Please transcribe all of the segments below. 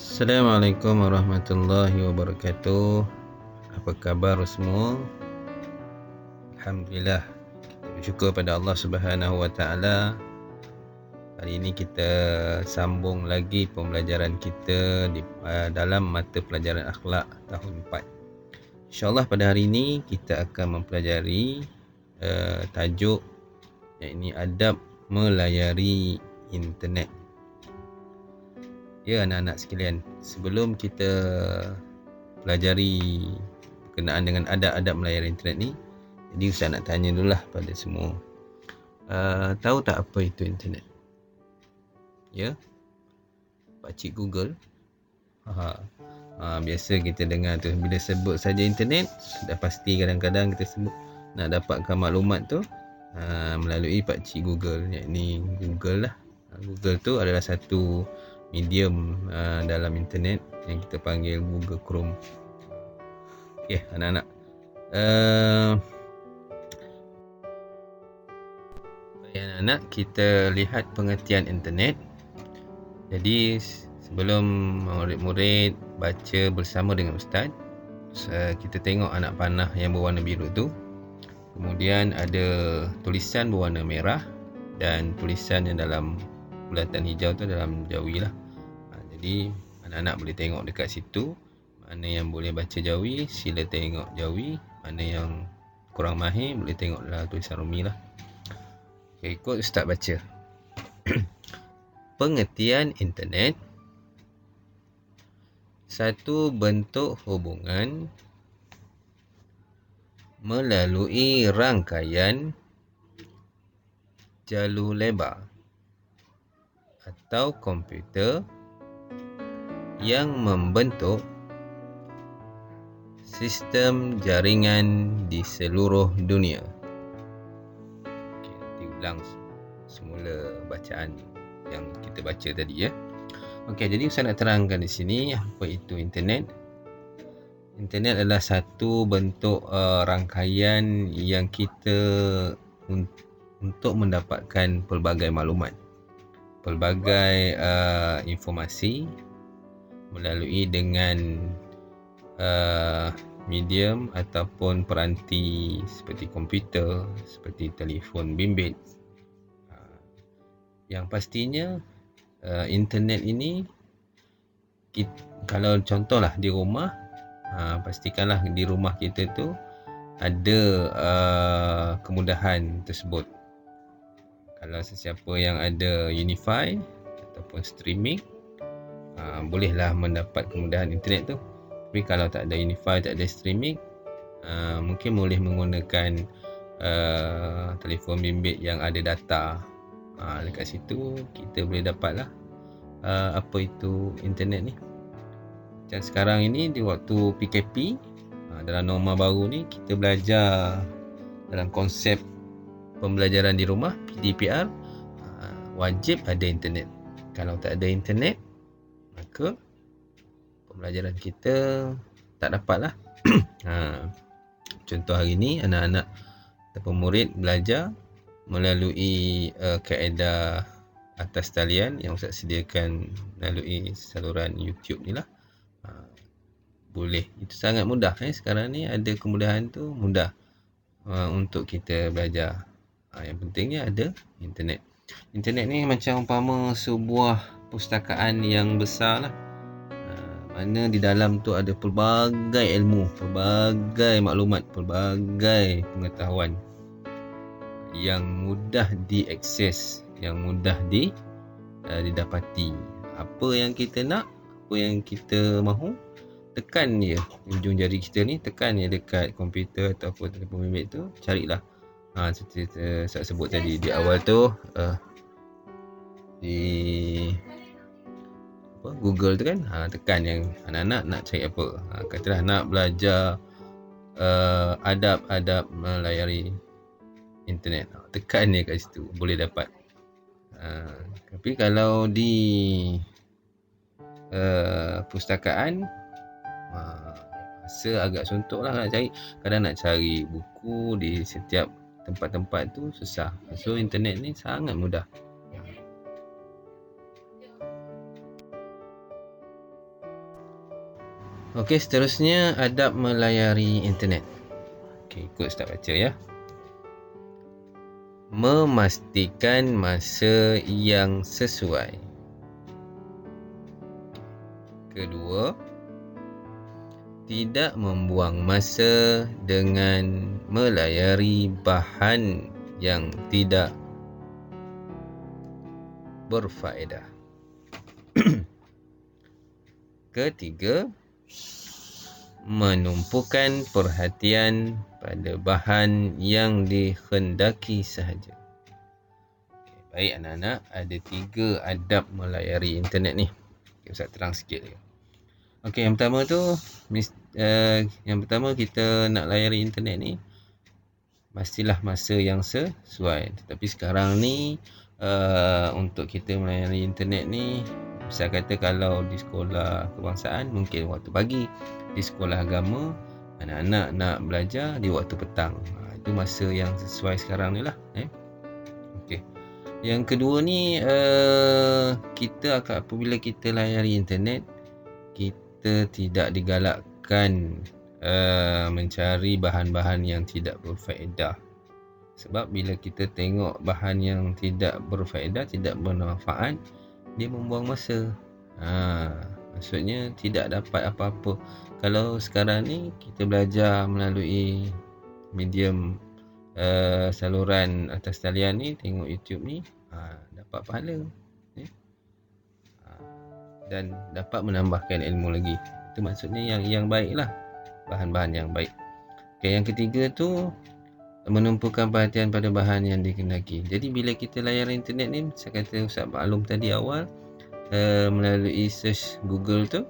Assalamualaikum warahmatullahi wabarakatuh. Apa khabar semua? Alhamdulillah, kita bersyukur pada Allah Subhanahu Wa Taala. Hari ini kita sambung lagi pembelajaran kita dalam mata pelajaran akhlak tahun 4. InsyaAllah pada hari ini kita akan mempelajari tajuk iaitu adab melayari internet. Ya anak-anak sekalian, sebelum kita pelajari berkenaan dengan adab-adab melayari internet ni, jadi Ustaz nak tanya dululah pada semua. Tahu tak apa itu internet? Ya? Pakcik Google. Biasa kita dengar tu, bila sebut saja internet, sudah pasti kadang-kadang kita sebut nak dapatkan maklumat tu melalui Pakcik Google. Yakni Google lah. Google tu adalah satu medium dalam internet yang kita panggil Google Chrome. Okey, anak-anak. Anak-anak, kita lihat pengertian internet. Jadi sebelum murid-murid baca bersama dengan ustaz, kita tengok anak panah yang berwarna biru tu. Kemudian ada tulisan berwarna merah dan tulisan yang dalam bulatan hijau tu dalam jawi lah. Jadi anak-anak boleh tengok dekat situ. Mana yang boleh baca jawi, sila tengok jawi. Mana yang kurang mahir, boleh tengok dalam tulisan rumi lah. Okay, ikut ustaz baca. Pengertian internet: satu bentuk hubungan melalui rangkaian jalur lebar atau komputer yang membentuk sistem jaringan di seluruh dunia. Okay, nanti ulang semula bacaan yang kita baca tadi ya. Okey, jadi saya nak terangkan di sini apa itu internet. Internet adalah satu bentuk rangkaian yang kita untuk mendapatkan pelbagai maklumat, pelbagai informasi melalui dengan medium ataupun peranti seperti komputer, seperti telefon bimbit. Yang pastinya internet ini kalau contohlah di rumah, pastikanlah di rumah kita tu ada kemudahan tersebut. Kalau sesiapa yang ada Unify ataupun streaming, bolehlah mendapat kemudahan internet tu. Tapi kalau tak ada Unify, tak ada streaming, mungkin boleh menggunakan telefon bimbit yang ada data. Dekat situ kita boleh dapatlah apa itu internet ni. Dan sekarang ini di waktu PKP, dalam norma baru ni, kita belajar dalam konsep pembelajaran di rumah, PDPR, wajib ada internet. Kalau tak ada internet, maka pembelajaran kita tak dapatlah. Contoh hari ni anak-anak ataupun murid belajar melalui kaedah atas talian yang Ustaz sediakan melalui saluran YouTube ni lah. Boleh, itu sangat mudah. Sekarang ni ada kemudahan tu, mudah untuk kita belajar. Yang pentingnya ada internet. Internet ni macam umpama sebuah pustakaan yang besar lah. Mana di dalam tu ada pelbagai ilmu, pelbagai maklumat, pelbagai pengetahuan yang mudah diakses, yang mudah didapati. Apa yang kita nak, apa yang kita mahu, tekan je ujung jari kita ni, tekan je dekat komputer ataupun telefon bimbit tu, carilah. Seperti saya sebut tadi di awal tu, di Google tu kan, tekan yang anak-anak nak cari apa. Katalah nak belajar adab-adab melayari internet, tekan je kat situ, boleh dapat. Tapi kalau di pustakaan, rasa agak suntuk lah nak cari. Kadang nak cari buku di setiap tempat-tempat tu susah. So internet ni sangat mudah. Okey, seterusnya adab melayari internet. Okey, ikut Ustaz baca ya. Memastikan masa yang sesuai. Kedua, tidak membuang masa dengan melayari bahan yang tidak berfaedah. Ketiga, menumpukan perhatian pada bahan yang dikhendaki sahaja. Baik anak-anak, ada 3 adab melayari internet ni. Ustaz terang sikit je. Okey, yang pertama tu kita nak layari internet ni pastilah masa yang sesuai. Tetapi sekarang ni untuk kita melayari internet ni, saya kata kalau di sekolah kebangsaan mungkin waktu pagi, di sekolah agama anak-anak nak belajar di waktu petang. Itu masa yang sesuai sekarang ni lah. Okey. Yang kedua ni, apabila kita layari internet, kita tidak digalakkan mencari bahan-bahan yang tidak berfaedah. Sebab bila kita tengok bahan yang tidak berfaedah, tidak bermanfaat, dia membuang masa. Maksudnya tidak dapat apa-apa. Kalau sekarang ni kita belajar melalui medium saluran atas talian ni, tengok YouTube ni, dapat pahala, dan dapat menambahkan ilmu lagi. Itu maksudnya yang baik lah, bahan-bahan yang baik. Okay, yang ketiga tu menumpukan perhatian pada bahan yang dikendaki. Jadi bila kita layar internet ni, saya kata Ustaz maklum tadi awal, melalui search Google tu,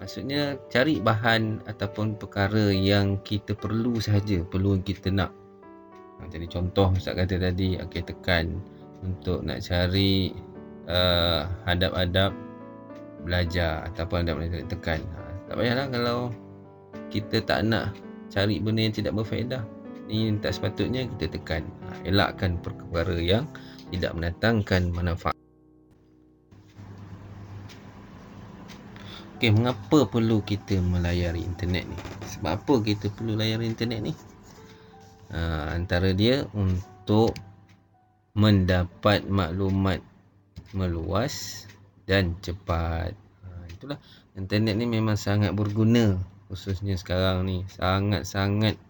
maksudnya cari bahan ataupun perkara yang kita perlu sahaja, perlu kita nak. Jadi contoh Ustaz kata tadi, okay, tekan untuk nak cari adab-adab belajar ataupun adab belajar, tekan. Tak payahlah kalau kita tak nak cari benda yang tidak berfaedah, ni tak sepatutnya kita tekan. Elakkan perkara yang tidak mendatangkan manfaat. Okey, mengapa perlu kita melayari internet ni? Sebab apa kita perlu layari internet ni? Antara dia untuk mendapat maklumat meluas dan cepat. Itulah, internet ni memang sangat berguna, khususnya sekarang ni sangat-sangat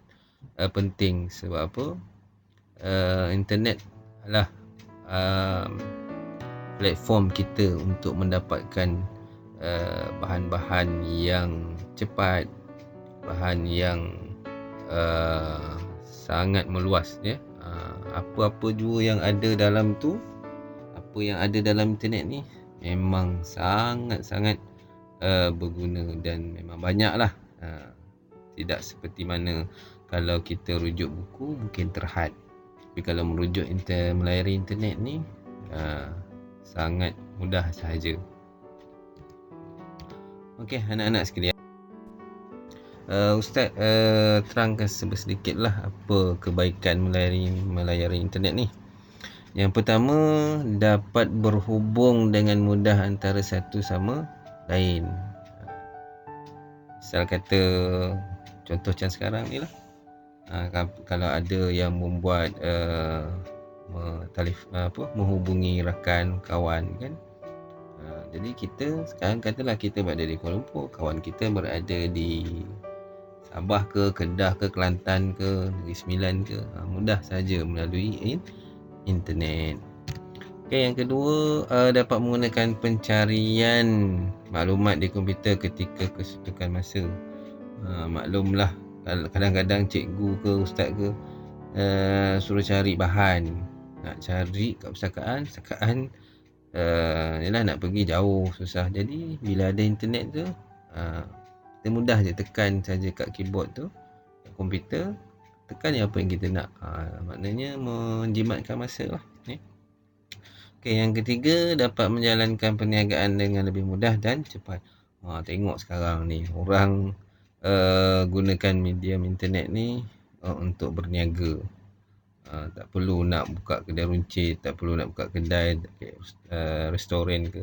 penting. Sebab apa? Internet adalah platform kita untuk mendapatkan bahan-bahan yang cepat, bahan yang sangat meluas, ya. Apa-apa jua yang ada dalam tu, apa yang ada dalam internet ni memang sangat-sangat berguna dan memang banyak lah. Tidak seperti mana kalau kita rujuk buku mungkin terhad. Tapi kalau merujuk melayari internet ni sangat mudah sahaja. Okey, anak-anak sekalian, Ustaz terangkan sedikit lah apa kebaikan melayari internet ni. Yang pertama, dapat berhubung dengan mudah antara satu sama lain. Misal kata, contoh macam sekarang ni lah, kalau ada yang membuat menghubungi rakan, kawan kan. Jadi kita sekarang katalah kita berada di Kuala Lumpur, kawan kita berada di Sabah ke, Kedah ke, Kelantan ke, Negeri Sembilan ke, mudah saja melalui internet. Okay, yang kedua, dapat menggunakan pencarian maklumat di komputer ketika kesuntukan masa. Maklumlah, kadang-kadang cikgu ke, ustaz ke suruh cari bahan, nak cari kat perpustakaan, yalah, nak pergi jauh, susah. Jadi bila ada internet tu, kita mudah je tekan saja kat keyboard tu, kat komputer, tekan apa yang kita nak. Maknanya menjimatkan masa lah. Okay, yang ketiga, dapat menjalankan perniagaan dengan lebih mudah dan cepat. Tengok sekarang ni orang gunakan medium internet ni untuk berniaga. Tak perlu nak buka kedai runcit, tak perlu nak buka kedai restoran ke.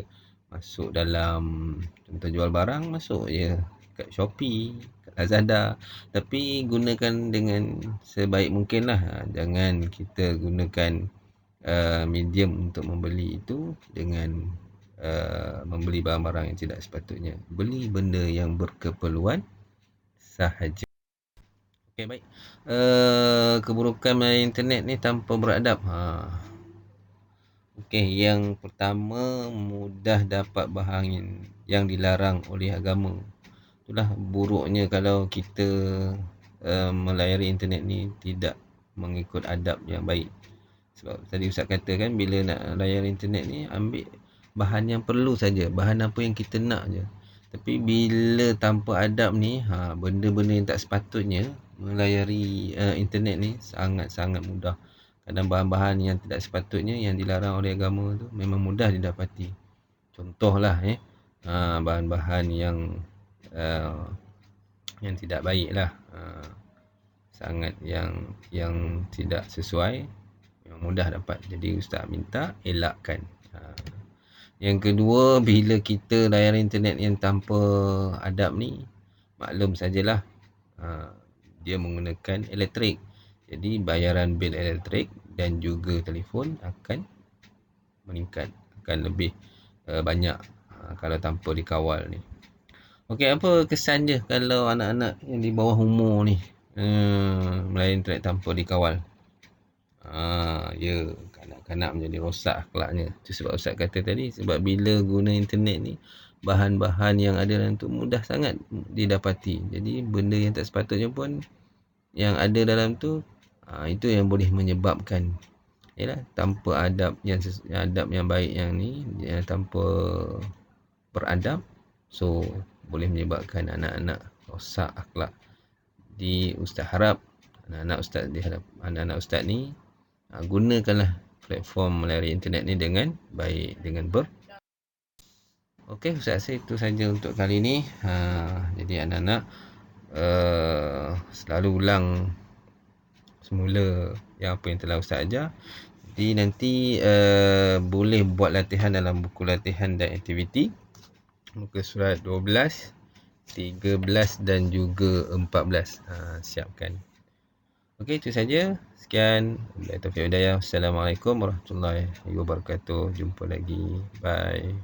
masuk dalam contoh jual barang, masuk je kat Shopee, kat Lazada. Tapi gunakan dengan sebaik mungkin lah. Jangan kita gunakan medium untuk membeli itu dengan membeli barang-barang yang tidak sepatutnya. Beli benda yang berkeperluan sahaja. Okey, baik. Keburukan melalui internet ni tanpa beradab. Okey, yang pertama, mudah dapat bahan yang dilarang oleh agama. Itulah buruknya kalau kita melayari internet ni tidak mengikut adab yang baik. Sebab tadi Ustaz kata kan, bila nak layari internet ni, ambil bahan yang perlu saja, bahan apa yang kita nak je. Tapi bila tanpa adab ni, benda-benda yang tak sepatutnya, melayari internet ni sangat-sangat mudah. Kadang bahan-bahan yang tidak sepatutnya, yang dilarang oleh agama tu, memang mudah didapati. Contohlah bahan-bahan yang tidak baik lah, sangat yang tidak sesuai, memang mudah dapat. Jadi Ustaz minta elakkan. Yang kedua, bila kita layar internet yang tanpa adab ni, maklum sajalah, dia menggunakan elektrik. Jadi bayaran bil elektrik dan juga telefon akan meningkat, akan lebih banyak kalau tanpa dikawal ni. Okey, apa kesan dia kalau anak-anak yang di bawah umur ni melayari internet tanpa dikawal? Ya, kanak-kanak menjadi rosak akhlaknya. Itu sebab Ustaz kata tadi, sebab bila guna internet ni, bahan-bahan yang ada dalam tu mudah sangat didapati. Jadi benda yang tak sepatutnya pun yang ada dalam tu, itu yang boleh menyebabkan, yalah, tanpa adab yang baik yang ni, tanpa beradab, so boleh menyebabkan anak-anak rosak akhlak. Di Ustaz harap anak-anak Ustaz ni gunakanlah platform melayari internet ni dengan baik, dengan Okey, Ustaz rasa itu saja untuk kali ni. Jadi anak-anak selalu ulang semula yang apa yang telah Ustaz ajar. Jadi nanti boleh buat latihan dalam buku latihan dan aktiviti muka surat 12, 13 dan juga 14. Siapkan. Okey, itu saja. Sekian. Wabillahi taufiq wal hidayah. Assalamualaikum warahmatullahi wabarakatuh. Jumpa lagi. Bye.